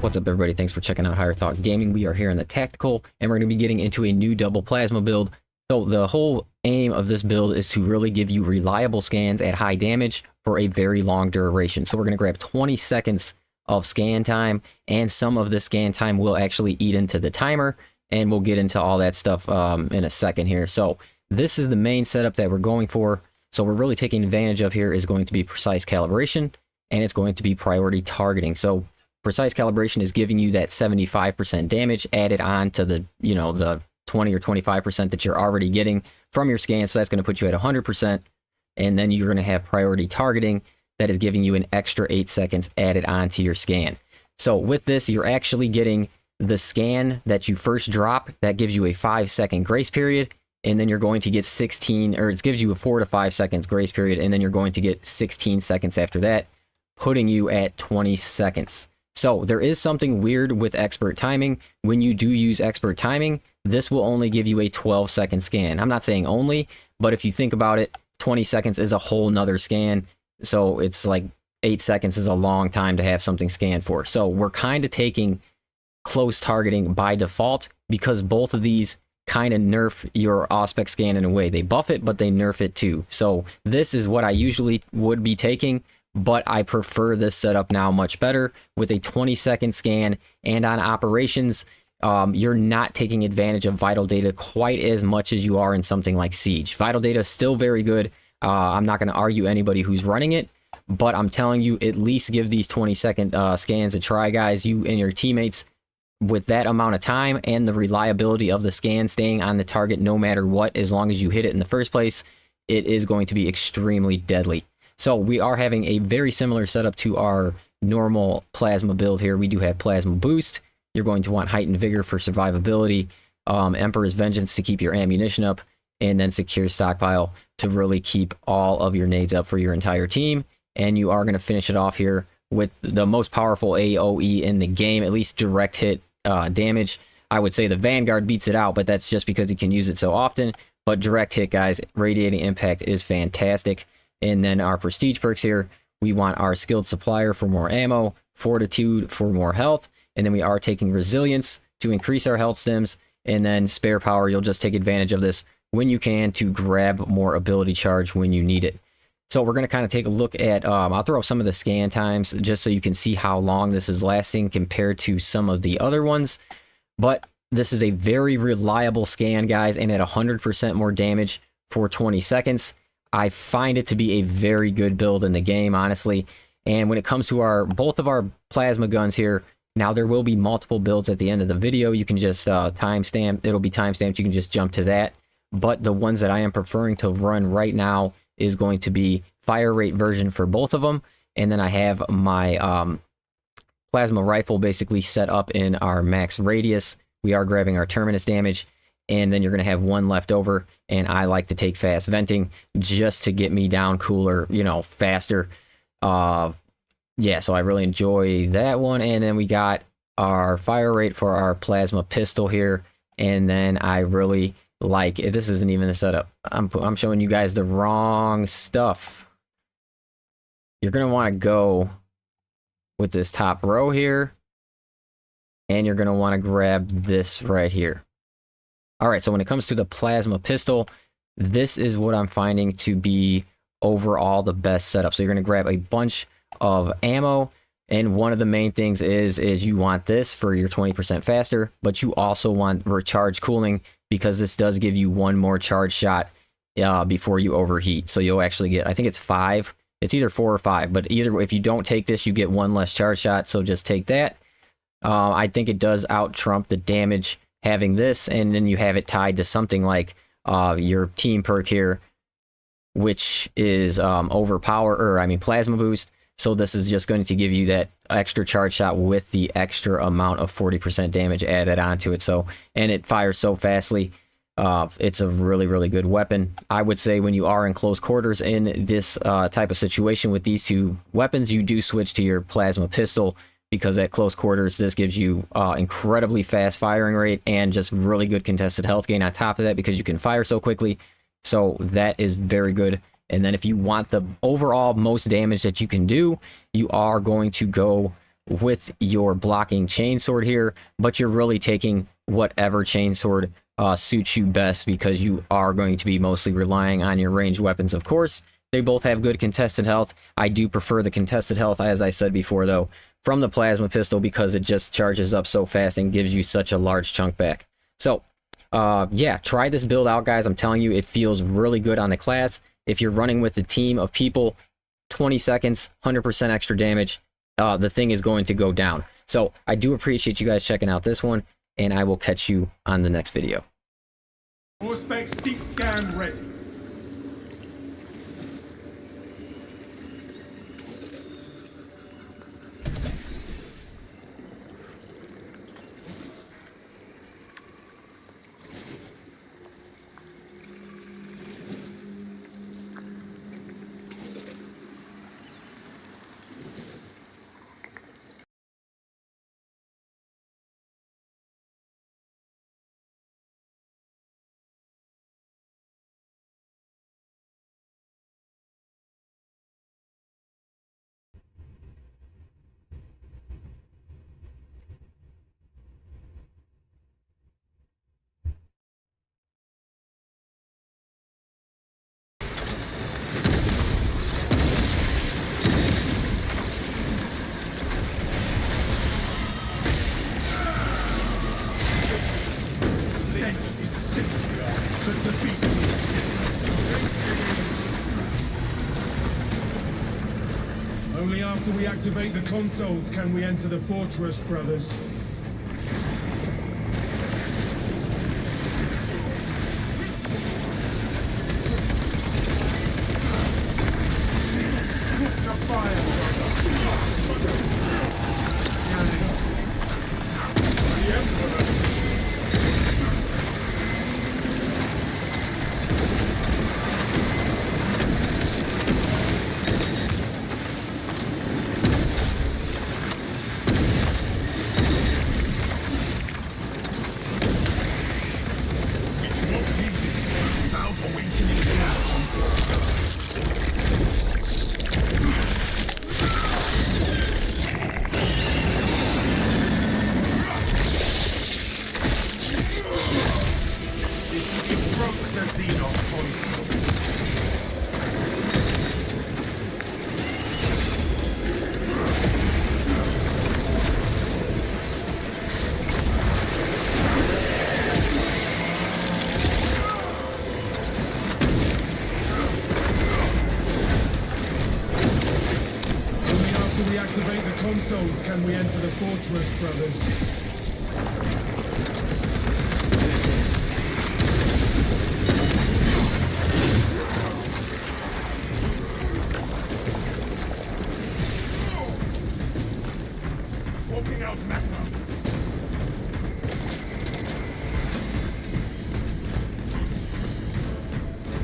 What's up, everybody? Thanks for checking out Higher Thought Gaming. We are here in the Tactical, and we're going to be getting into a new double plasma build. So the whole aim of this build is to really give you reliable scans at high damage for a very long duration. So we're going to grab 20 seconds of scan time, and some of the scan time will actually eat into the timer, and we'll get into all that stuff in a second here. So this is the main setup that we're going for. So we're really taking advantage of here is going to be precise calibration, and it's going to be priority targeting. So precise calibration is giving you that 75% damage added on to the, the 20 or 25% that you're already getting from your scan. So that's going to put you at 100%. And then you're going to have priority targeting that is giving you an extra 8 seconds added on to your scan. So with this, you're actually getting the scan that you first drop. That gives you a 5-second grace period. And then you're going to get 16, or it gives you a 4 to 5 seconds grace period. And then you're going to get 16 seconds after that, putting you at 20 seconds. So there is something weird with expert timing. When you do use expert timing, this will only give you a 12-second scan. I'm not saying only, but if you think about it, 20 seconds is a whole nother scan. So it's like 8 seconds is a long time to have something scanned for. So we're kind of taking close targeting by default because both of these kind of nerf your Auspex scan in a way. They buff it, but they nerf it too. So this is what I usually would be taking, but I prefer this setup now much better with a 20-second scan. And on operations, you're not taking advantage of vital data quite as much as you are in something like Siege. Vital data is still very good. I'm not going to argue anybody who's running it, but I'm telling you, at least give these 20-second scans a try, guys. You and your teammates, with that amount of time and the reliability of the scan staying on the target no matter what, as long as you hit it in the first place, it is going to be extremely deadly. So we are having a very similar setup to our normal plasma build here. We do have plasma boost. You're going to want heightened vigor for survivability, Emperor's Vengeance to keep your ammunition up, and then secure stockpile to really keep all of your nades up for your entire team. And you are going to finish it off here with the most powerful AoE in the game, at least direct hit damage. I would say the Vanguard beats it out, but that's just because he can use it so often. But direct hit, guys, radiating impact is fantastic. And then our prestige perks here, we want our skilled supplier for more ammo, fortitude for more health, and then we are taking resilience to increase our health stems, and then spare power, you'll just take advantage of this when you can to grab more ability charge when you need it. So we're going to kind of take a look at, I'll throw up some of the scan times just so you can see how long this is lasting compared to some of the other ones. But this is a very reliable scan, guys, and at 100% more damage for 20 seconds. I find it to be a very good build in the game, honestly. And when it comes to both of our plasma guns here, now there will be multiple builds at the end of the video. You can just timestamp. It'll be timestamped. You can just jump to that. But the ones that I am preferring to run right now is going to be fire rate version for both of them. And then I have my plasma rifle basically set up in our max radius. We are grabbing our terminus damage. And then you're going to have one left over, and I like to take fast venting just to get me down cooler, faster. Yeah, so I really enjoy that one. And then we got our fire rate for our plasma pistol here, and then I really like, if this isn't even the setup, I'm showing you guys the wrong stuff. You're going to want to go with this top row here, and you're going to want to grab this right here. All right, so when it comes to the plasma pistol, this is what I'm finding to be overall the best setup. So you're going to grab a bunch of ammo, and one of the main things is you want this for your 20% faster, but you also want recharge cooling because this does give you one more charge shot before you overheat. So you'll actually get, I think it's 5. It's either 4 or 5, but either if you don't take this, you get one less charge shot. So just take that. I think it does out trump the damage having this, and then you have it tied to something like your team perk here, which is plasma boost. So this is just going to give you that extra charge shot with the extra amount of 40% damage added onto it. So, and it fires so fastly. It's a really, really good weapon. I would say when you are in close quarters in this type of situation with these two weapons, you do switch to your plasma pistol, because at close quarters, this gives you incredibly fast firing rate and just really good contested health gain on top of that because you can fire so quickly. So that is very good. And then if you want the overall most damage that you can do, you are going to go with your blocking chainsword here, but you're really taking whatever chainsword suits you best, because you are going to be mostly relying on your ranged weapons. Of course, they both have good contested health. I do prefer the contested health, as I said before, though, from the plasma pistol, because it just charges up so fast and gives you such a large chunk back. So, yeah, try this build out, guys. I'm telling you, it feels really good on the class. If you're running with a team of people, 20 seconds, 100% extra damage, the thing is going to go down. So I do appreciate you guys checking out this one, and I will catch you on the next video. All specs deep scan ready. Only after we activate the consoles can we enter the fortress, brothers. Activate the consoles, can we enter the fortress, brothers?